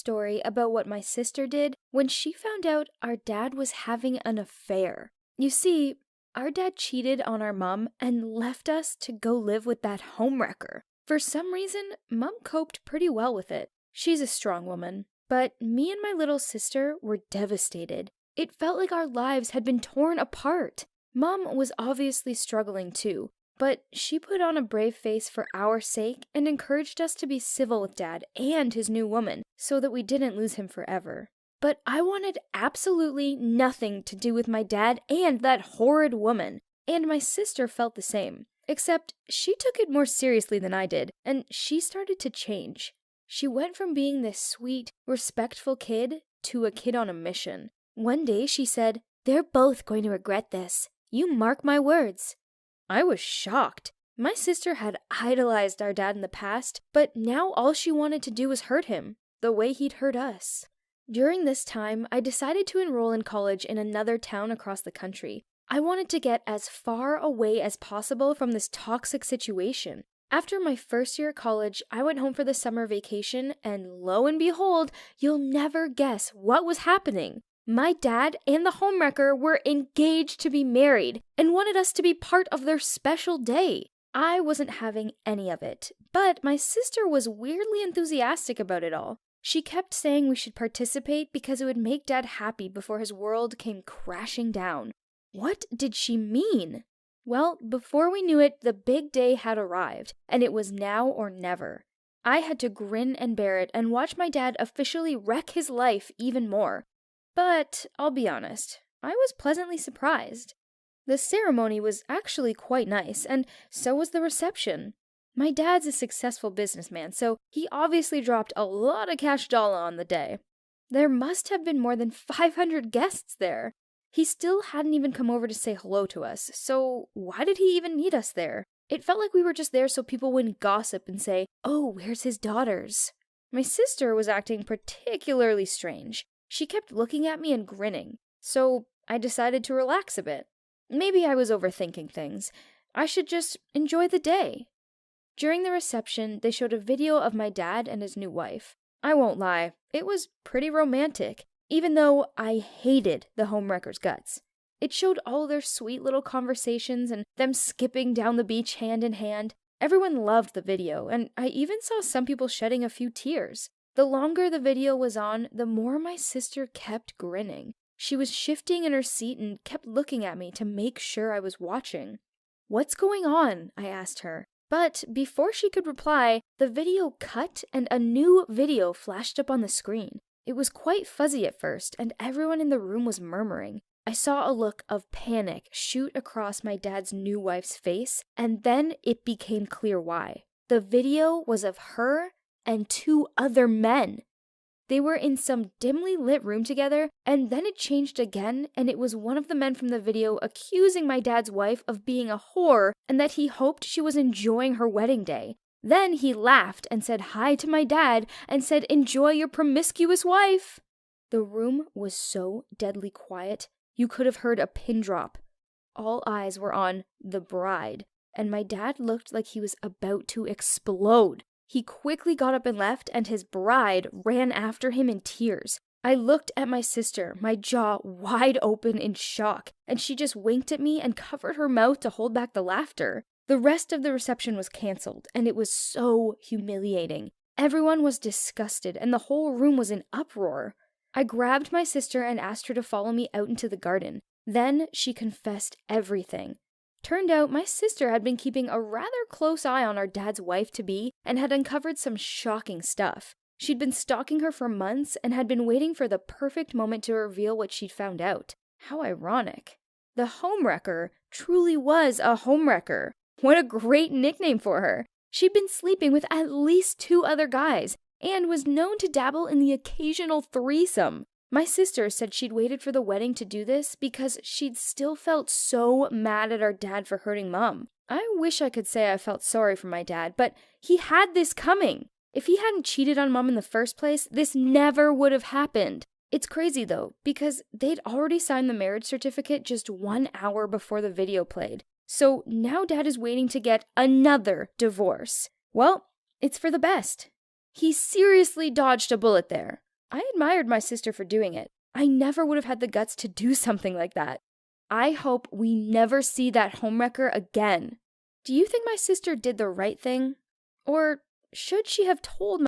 story about what my sister did when she found out our dad was having an affair. You see, our dad cheated on our mom and left us to go live with that homewrecker. For some reason, Mom coped pretty well with it. She's a strong woman. But me and my little sister were devastated. It felt like our lives had been torn apart. Mom was obviously struggling too, but she put on a brave face for our sake and encouraged us to be civil with Dad and his new woman so that we didn't lose him forever. But I wanted absolutely nothing to do with my dad and that horrid woman, and my sister felt the same. Except she took it more seriously than I did, and she started to change. She went from being this sweet, respectful kid to a kid on a mission. One day she said, "They're both going to regret this. You mark my words." I was shocked. My sister had idolized our dad in the past, but now all she wanted to do was hurt him, the way he'd hurt us. During this time, I decided to enroll in college in another town across the country. I wanted to get as far away as possible from this toxic situation. After my first year at college, I went home for the summer vacation, and lo and behold, you'll never guess what was happening. My dad and the homewrecker were engaged to be married and wanted us to be part of their special day. I wasn't having any of it, but my sister was weirdly enthusiastic about it all. She kept saying we should participate because it would make Dad happy before his world came crashing down. What did she mean? Well, before we knew it, the big day had arrived, and it was now or never. I had to grin and bear it and watch my dad officially wreck his life even more. But I'll be honest, I was pleasantly surprised. The ceremony was actually quite nice, and so was the reception. My dad's a successful businessman, so he obviously dropped a lot of cash dollar on the day. There must have been more than 500 guests there. He still hadn't even come over to say hello to us, so why did he even need us there? It felt like we were just there so people wouldn't gossip and say, "Oh, where's his daughters?" My sister was acting particularly strange. She kept looking at me and grinning, so I decided to relax a bit. Maybe I was overthinking things. I should just enjoy the day. During the reception, they showed a video of my dad and his new wife. I won't lie, it was pretty romantic, even though I hated the homewrecker's guts. It showed all their sweet little conversations and them skipping down the beach hand in hand. Everyone loved the video, and I even saw some people shedding a few tears. The longer the video was on, the more my sister kept grinning. She was shifting in her seat and kept looking at me to make sure I was watching. "What's going on?" I asked her. But before she could reply, the video cut and a new video flashed up on the screen. It was quite fuzzy at first, and everyone in the room was murmuring. I saw a look of panic shoot across my dad's new wife's face, and then it became clear why. The video was of her and two other men. They were in some dimly lit room together, and then it changed again, and it was one of the men from the video accusing my dad's wife of being a whore and that he hoped she was enjoying her wedding day. Then he laughed and said hi to my dad and said, "Enjoy your promiscuous wife." The room was so deadly quiet, you could have heard a pin drop. All eyes were on the bride, and my dad looked like he was about to explode. He quickly got up and left, and his bride ran after him in tears. I looked at my sister, my jaw wide open in shock, and she just winked at me and covered her mouth to hold back the laughter. The rest of the reception was canceled, and it was so humiliating. Everyone was disgusted, and the whole room was in uproar. I grabbed my sister and asked her to follow me out into the garden. Then she confessed everything. Turned out my sister had been keeping a rather close eye on our dad's wife-to-be and had uncovered some shocking stuff. She'd been stalking her for months and had been waiting for the perfect moment to reveal what she'd found out. How ironic. The homewrecker truly was a homewrecker. What a great nickname for her. She'd been sleeping with at least 2 other guys and was known to dabble in the occasional threesome. My sister said she'd waited for the wedding to do this because she'd still felt so mad at our dad for hurting Mom. I wish I could say I felt sorry for my dad, but he had this coming. If he hadn't cheated on Mom in the first place, this never would have happened. It's crazy though, because they'd already signed the marriage certificate just 1 hour before the video played. So now Dad is waiting to get another divorce. Well, it's for the best. He seriously dodged a bullet there. I admired my sister for doing it. I never would have had the guts to do something like that. I hope we never see that homewrecker again. Do you think my sister did the right thing? Or should she have told